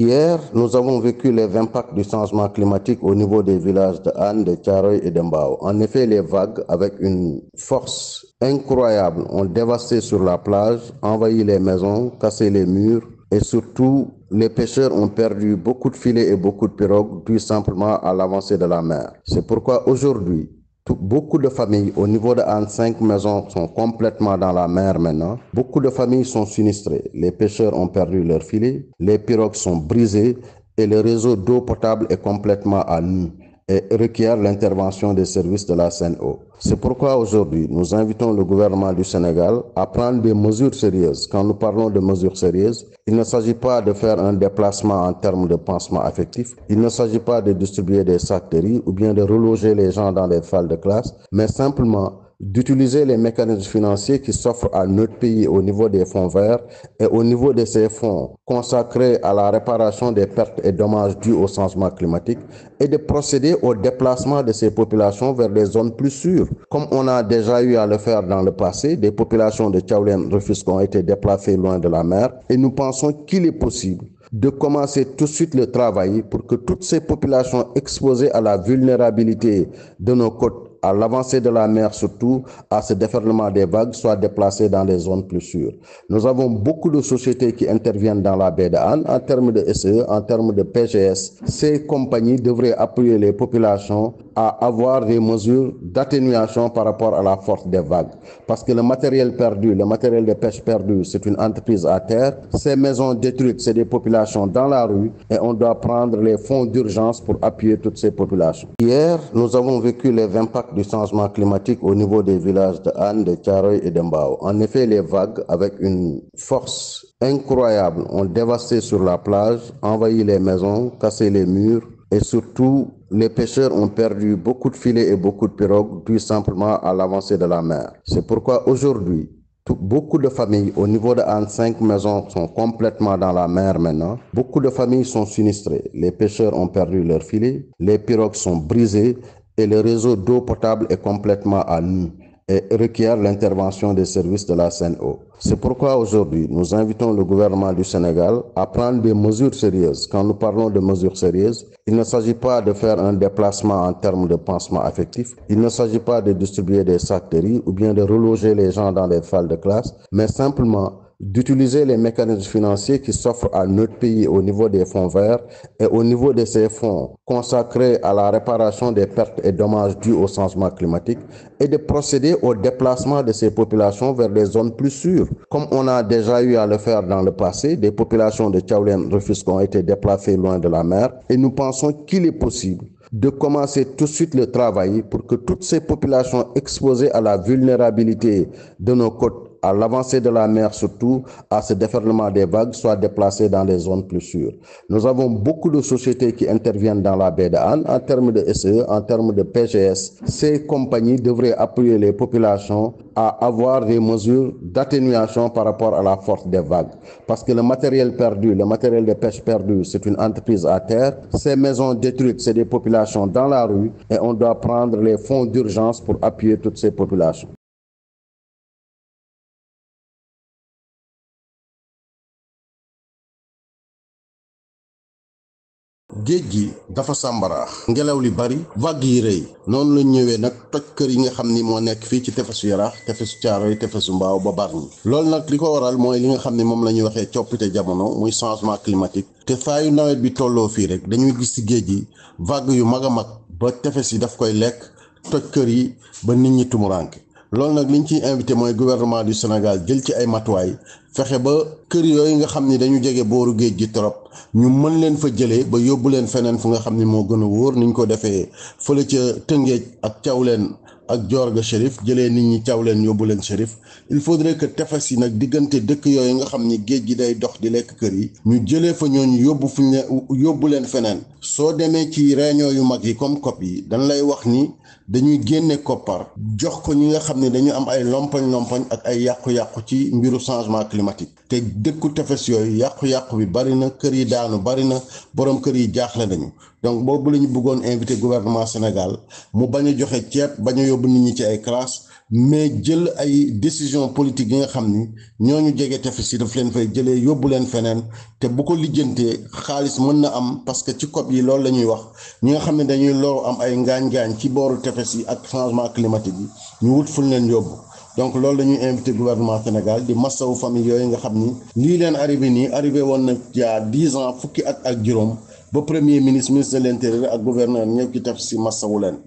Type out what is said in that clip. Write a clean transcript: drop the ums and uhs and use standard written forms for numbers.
Hier, nous avons vécu les impacts du changement climatique au niveau des villages de Hann, de Thiaroye et de Mbao. En effet, les vagues, avec une force incroyable, ont dévasté sur la plage, envahi les maisons, cassé les murs et surtout, les pêcheurs ont perdu beaucoup de filets et beaucoup de pirogues dû simplement à l'avancée de la mer. C'est pourquoi aujourd'hui, beaucoup de familles au niveau de Hann, 5 maisons sont complètement dans la mer maintenant. Beaucoup de familles sont sinistrées. Les pêcheurs ont perdu leurs filets, les pirogues sont brisées et le réseau d'eau potable est complètement à nu et requiert l'intervention des services de la Sen'Eau. C'est pourquoi aujourd'hui, nous invitons le gouvernement du Sénégal à prendre des mesures sérieuses. Quand nous parlons de mesures sérieuses, il ne s'agit pas de faire un déplacement en termes de pansement affectif, il ne s'agit pas de distribuer des sacs de riz ou bien de reloger les gens dans des salles de classe, mais simplement d'utiliser les mécanismes financiers qui s'offrent à notre pays au niveau des fonds verts et au niveau de ces fonds consacrés à la réparation des pertes et dommages dus au changement climatique et de procéder au déplacement de ces populations vers des zones plus sûres. Comme on a déjà eu à le faire dans le passé, des populations de Thiawlène, Rufisque ont été déplacées loin de la mer et nous pensons qu'il est possible de commencer tout de suite le travail pour que toutes ces populations exposées à la vulnérabilité de nos côtes, à l'avancée de la mer surtout, à ce déferlement des vagues, soient déplacées dans des zones plus sûres. Nous avons beaucoup de sociétés qui interviennent dans la baie de Hann en termes de SE, en termes de PGS. Ces compagnies devraient appuyer les populations à avoir des mesures d'atténuation par rapport à la force des vagues. Parce que le matériel perdu, le matériel de pêche perdu, c'est une entreprise à terre. Ces maisons détruites, c'est des populations dans la rue et on doit prendre les fonds d'urgence pour appuyer toutes ces populations. Hier, nous avons vécu les impacts du changement climatique au niveau des villages de Hann, de Thiaroye et de Mbao. En effet, les vagues, avec une force incroyable, ont dévasté sur la plage, envahi les maisons, cassé les murs et surtout, les pêcheurs ont perdu beaucoup de filets et beaucoup de pirogues dû simplement à l'avancée de la mer. C'est pourquoi aujourd'hui, beaucoup de familles au niveau de Hann, 5 maisons sont complètement dans la mer maintenant. Beaucoup de familles sont sinistrées. Les pêcheurs ont perdu leurs filets, les pirogues sont brisées et le réseau d'eau potable est complètement à nu et requiert l'intervention des services de la Sen'Eau. C'est pourquoi aujourd'hui, nous invitons le gouvernement du Sénégal à prendre des mesures sérieuses. Quand nous parlons de mesures sérieuses, il ne s'agit pas de faire un déplacement en termes de pansement affectif, il ne s'agit pas de distribuer des sacs de riz ou bien de reloger les gens dans des salles de classe, mais simplement d'utiliser les mécanismes financiers qui s'offrent à notre pays au niveau des fonds verts et au niveau de ces fonds consacrés à la réparation des pertes et dommages dus au changement climatique et de procéder au déplacement de ces populations vers des zones plus sûres. Comme on a déjà eu à le faire dans le passé, des populations de Thiawlène, Rufisque ont été déplacées loin de la mer et nous pensons qu'il est possible de commencer tout de suite le travail pour que toutes ces populations exposées à la vulnérabilité de nos côtes, à l'avancée de la mer surtout, à ce déferlement des vagues, soient déplacées dans des zones plus sûres. Nous avons beaucoup de sociétés qui interviennent dans la baie de Hann en termes de SE, en termes de PGS. Ces compagnies devraient appuyer les populations à avoir des mesures d'atténuation par rapport à la force des vagues. Parce que le matériel perdu, le matériel de pêche perdu, c'est une entreprise à terre. Ces maisons détruites, c'est des populations dans la rue et on doit prendre les fonds d'urgence pour appuyer toutes ces populations. géej gi dafa sàmbaraax ngelaw li bari vague yi rëy noonu la ñëwee nag toj kër yi nga xam ni moo nekk fii ci tefesu Yaraax tefesu Thiaroye tefesu Mbao ba Bargny loolu nag li ko waral mooy li nga xam ni moom la ñuy waxee coppite jamono muy changement climatique te saa yu nawet bi tolloo fii rek dañuy gis ci géej gi vague yu mag a mag ba tefes yi daf koy lekk toj kër yi ba nit ñi tumuranke loolu nag liñ ciy invité mooy gouvernement du Sénégal jël ci ay matuwaay fexe ba kër yooyu nga xam ni dañu jege booru géej gi trop ñu mën leen fa jëlee ba yóbbu leen feneen fu nga xam ni moo gën a wóor niñ ko defee fële ca Tëngéej ak Thiawlène ak Diorga Chérif jëlee nit ñi Thiawlène yóbbu leen Chérif il faudrait que tefes yi nag diggante dëkk yooyu nga xam ni géej gi day dox di lekk kër yi ñu jëlee fa ñooñu yóbbu leen feneen soo demee ci réunion yu mag yi comme COP yi dañ lay wax ni dañuy génne koppar jox ko ñi nga xam ne dañu am ay lompoñ ak ay yàqu-yàqu ci mbiru changement climatique te dëkku tefes yooyu yàqu-yàqu bi bari na kër yi daanu bari na borom kër yi jaaxle nañu donc boobu la ñu bëggoon invité gouvernement Sénégal mu bañ a joxe ceeb bañ a yóbbu nit ñi ci ay classes mais jël ay décision politique yi nga xam ni ñooñu jege tefes yi daf leen fay jëlee yóbbu leen feneen te bu ko lijjantee xaalis mën na am parce que ci COP yi loolu la ñuy wax ñi nga xam ne dañuy loru am ay ngaañ-ngaañ ci booru tefes yi ak changement climatique yi ñu wut fu leen yóbbu. donc loolu la ñuy invité gouvernement Sénégal di massawu famille yooyu nga xam ni lii leen arrivé nii arrivé woon na il y a 10 ans fukki at ak juróom ba premier ministre de l'intérieur ak gouverneur ñëw ci tefes si massawu leen.